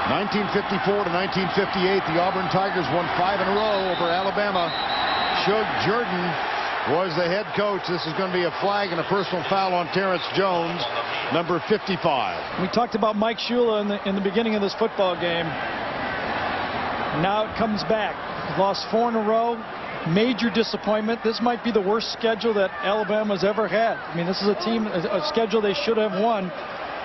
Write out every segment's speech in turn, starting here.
1954 to 1958, the Auburn Tigers won 5 in a row over Alabama. Shug Jordan was the head coach. This is going to be a flag and a personal foul on Terrence Jones, number 55. We talked about Mike Shula in the beginning of this football game. Now it comes back. Lost 4 in a row. Major disappointment. This might be the worst schedule that Alabama's ever had. I mean, this is a schedule they should have won.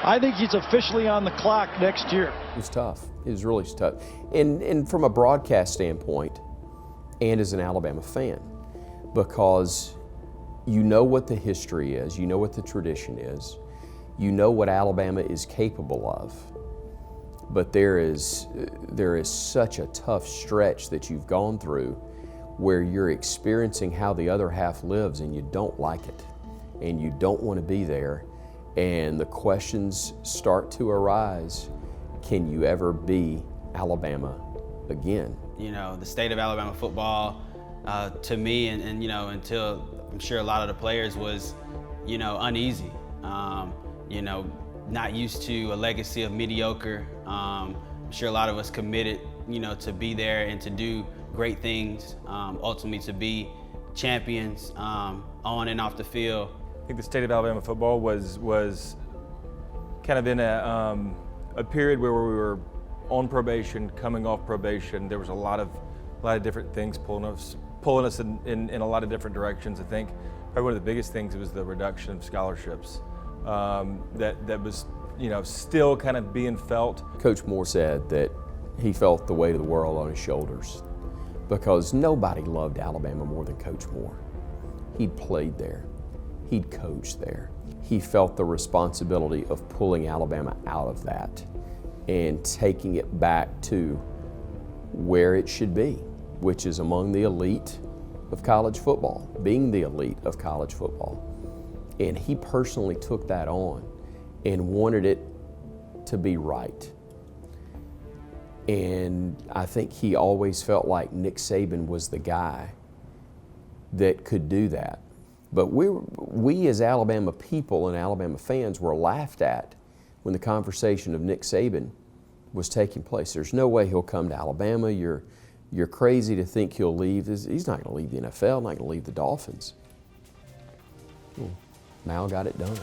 I think he's officially on the clock next year. It was tough. It was really tough. And from a broadcast standpoint, and as an Alabama fan, because you know what the history is, you know what the tradition is, you know what Alabama is capable of, but there is such a tough stretch that you've gone through where you're experiencing how the other half lives and you don't like it and you don't want to be there, and the questions start to arise. Can you ever be Alabama again? You know, the state of Alabama football, to me, and you know, until I'm sure a lot of the players was, you know, uneasy. You know, not used to a legacy of mediocre. I'm sure a lot of us committed, you know, to be there and to do great things, ultimately to be champions on and off the field. I think the state of Alabama football was kind of in a period where we were on probation, coming off probation. There was a lot of different things pulling us in a lot of different directions. I think probably one of the biggest things was the reduction of scholarships that was, you know, still kind of being felt. Coach Moore said that he felt the weight of the world on his shoulders because nobody loved Alabama more than Coach Moore. He'd played there. He'd coached there. He felt the responsibility of pulling Alabama out of that and taking it back to where it should be, which is among the elite of college football, being the elite of college football. And he personally took that on and wanted it to be right. And I think he always felt like Nick Saban was the guy that could do that. But we as Alabama people and Alabama fans were laughed at when the conversation of Nick Saban was taking place. There's no way he'll come to Alabama. You're crazy to think he'll leave. He's not going to leave the NFL, not going to leave the Dolphins. Well, Mal got it done.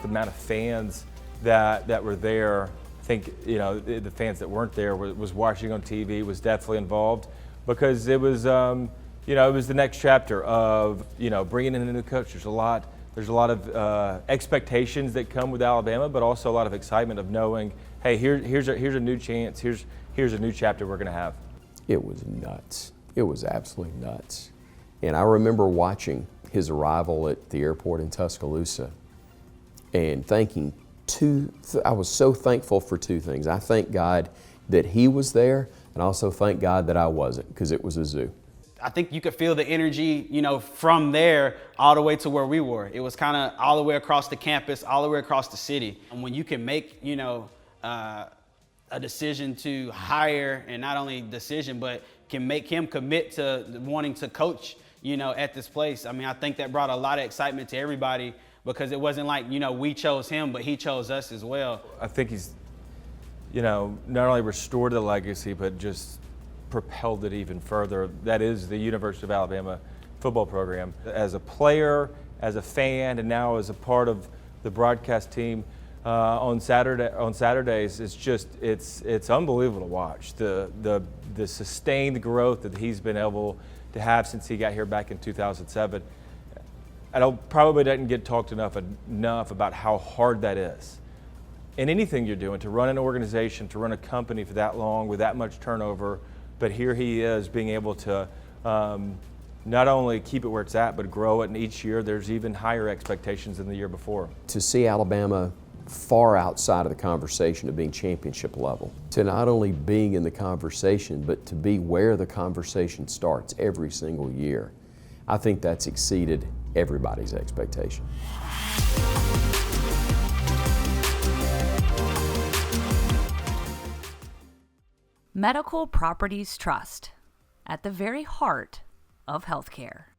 The amount of fans that were there, I think, you know, the fans that weren't there was watching on TV, was definitely involved, because it was, you know, it was the next chapter of, you know, bringing in a new coach. There's a lot of expectations that come with Alabama, but also a lot of excitement of knowing, hey, here's a new chance. Here's a new chapter we're going to have. It was nuts. It was absolutely nuts. And I remember watching his arrival at the airport in Tuscaloosa and thanking I was so thankful for two things. I thank God that he was there, and I also thank God that I wasn't, because it was a zoo. I think you could feel the energy, you know, from there all the way to where we were. It was kind of all the way across the campus, all the way across the city. And when you can make, you know, a decision to hire, and not only decision, but can make him commit to wanting to coach, you know, at this place. I mean, I think that brought a lot of excitement to everybody, because it wasn't like, you know, we chose him, but he chose us as well. I think he's, you know, not only restored the legacy, but just propelled it even further. That is the University of Alabama football program. As a player, as a fan, and now as a part of the broadcast team on Saturdays, it's unbelievable to watch the sustained growth that he's been able to have since he got here back in 2007. Probably doesn't get talked enough about how hard that is. In anything you're doing, to run an organization, to run a company for that long with that much turnover, but here he is being able to not only keep it where it's at, but grow it, and each year there's even higher expectations than the year before. To see Alabama far outside of the conversation of being championship level, to not only being in the conversation, but to be where the conversation starts every single year, I think that's exceeded everybody's expectation. Medical Properties Trust, at the very heart of healthcare.